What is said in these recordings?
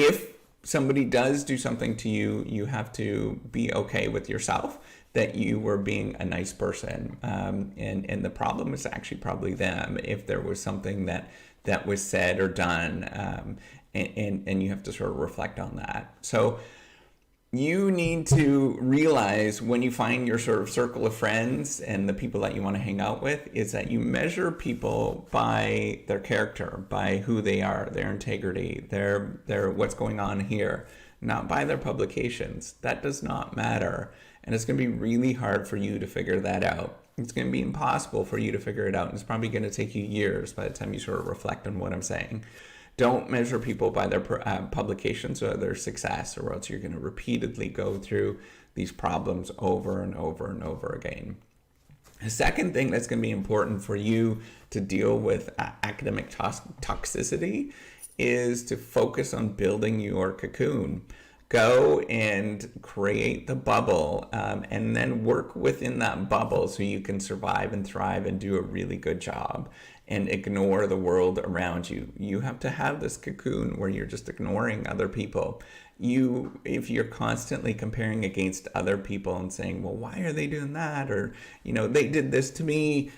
if somebody does do something to you, you have to be okay with yourself that you were being a nice person. And the problem is actually probably them if there was something that was said or done. And you have to sort of reflect on that. So you need to realize when you find your sort of circle of friends and the people that you want to hang out with is that you measure people by their character, by who they are, their integrity, their what's going on here, not by their publications. That does not matter. And it's going to be really hard for you to figure that out. It's going to be impossible for you to figure it out. And it's probably going to take you years by the time you sort of reflect on what I'm saying. Don't measure people by their publications or their success, or else you're going to repeatedly go through these problems over and over and over again. The second thing that's going to be important for you to deal with academic toxicity is to focus on building your cocoon. Go and create the bubble, and then work within that bubble so you can survive and thrive and do a really good job and ignore the world around you. You have to have this cocoon where you're just ignoring other people. If you're constantly comparing against other people and saying, well, why are they doing that? Or, they did this to me.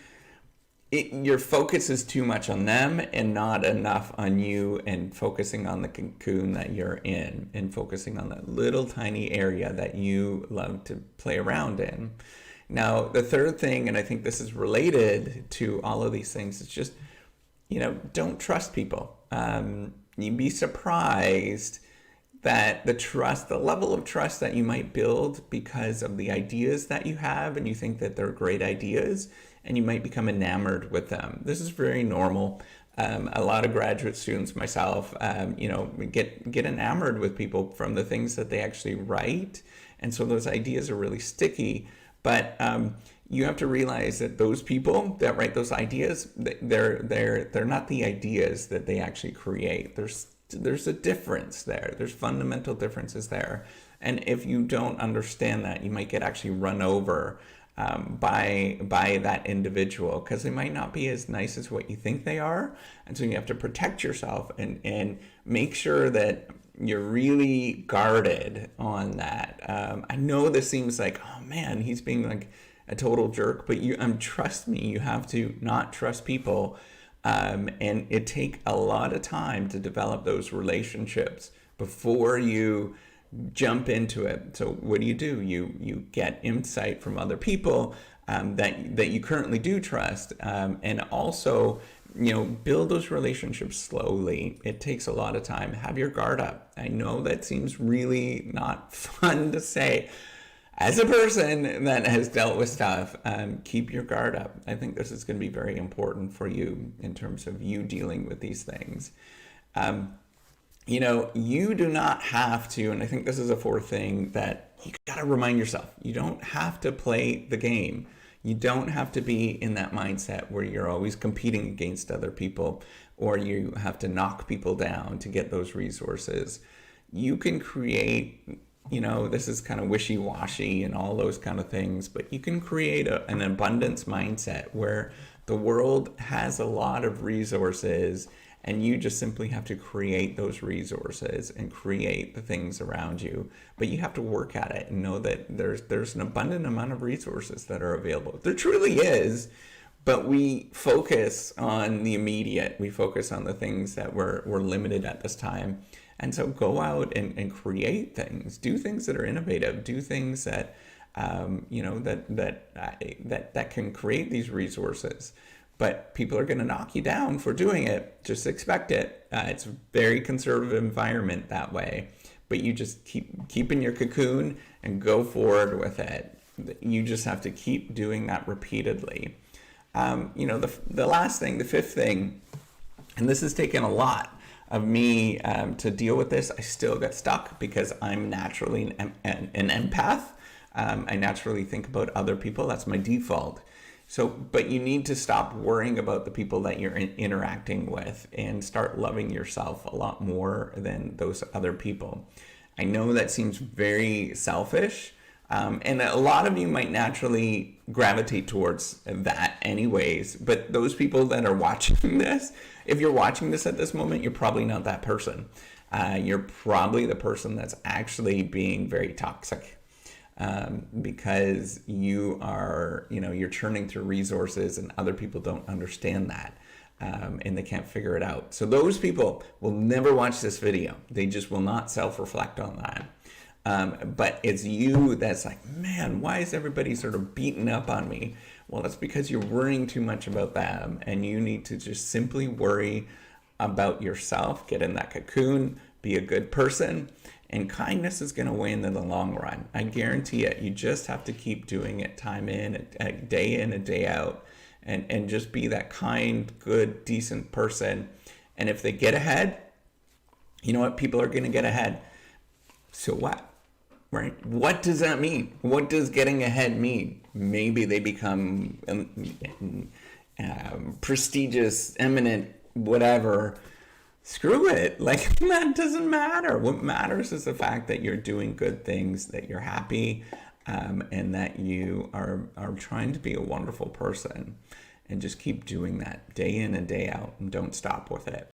Your focus is too much on them and not enough on you, and focusing on the cocoon that you're in and focusing on that little tiny area that you love to play around in. Now, the third thing, and I think this is related to all of these things, is just, don't trust people. You'd be surprised that the level of trust that you might build because of the ideas that you have, and you think that they're great ideas, and you might become enamored with them. This is very normal. A lot of graduate students, myself, get enamored with people from the things that they actually write, and so those ideas are really sticky. But you have to realize that those people that write those ideas, they're not the ideas that they actually create. There's a difference there. There's fundamental differences there. And if you don't understand that, you might get actually run over by that individual, because they might not be as nice as what you think they are. And so you have to protect yourself and make sure that you're really guarded on that. I know this seems like, oh man, he's being like a total jerk, but trust me, you have to not trust people. And it takes a lot of time to develop those relationships before you jump into it. So what do? You get insight from other people that you currently do trust, and also build those relationships slowly. It takes a lot of time. Have your guard up. I know that seems really not fun to say. As a person that has dealt with stuff, keep your guard up. I think this is going to be very important for you in terms of you dealing with these things. You do not have to, and I think this is a fourth thing that you got to remind yourself, you don't have to play the game. You don't have to be in that mindset where you're always competing against other people, or you have to knock people down to get those resources. You can create, this is kind of wishy-washy and all those kind of things, but you can create an abundance mindset where the world has a lot of resources, and you just simply have to create those resources and create the things around you. But you have to work at it and know that there's an abundant amount of resources that are available. There truly is, but we focus on the immediate. We focus on the things that we're limited at this time. And so go out and create things. Do things that are innovative. Do things that that can create these resources. But people are going to knock you down for doing it. Just expect it. It's a very conservative environment that way. But you just keep in your cocoon and go forward with it. You just have to keep doing that repeatedly. The last thing, the fifth thing, and this has taken a lot of me to deal with this. I still get stuck because I'm naturally an empath. I naturally think about other people. That's my default. So, but you need to stop worrying about the people that you're interacting with and start loving yourself a lot more than those other people. I know that seems very selfish, and a lot of you might naturally gravitate towards that anyways, but those people that are watching this, if you're watching this at this moment, you're probably not that person. you're probably the person that's actually being very toxic. Because you're churning through resources and other people don't understand that. And they can't figure it out. So those people will never watch this video. They just will not self-reflect on that. But it's you that's like, man, why is everybody sort of beating up on me? Well, that's because you're worrying too much about them, and you need to just simply worry about yourself, get in that cocoon, be a good person, and kindness is going to win in the long run. I guarantee it. You just have to keep doing it time in and day out, and just be that kind, good, decent person. And if they get ahead, you know what? People are going to get ahead. So what? Right? What does that mean? What does getting ahead mean? Maybe they become prestigious, eminent, whatever. Screw it. Like, that doesn't matter. What matters is the fact that you're doing good things, that you're happy, and that you are trying to be a wonderful person. And just keep doing that day in and day out, and don't stop with it.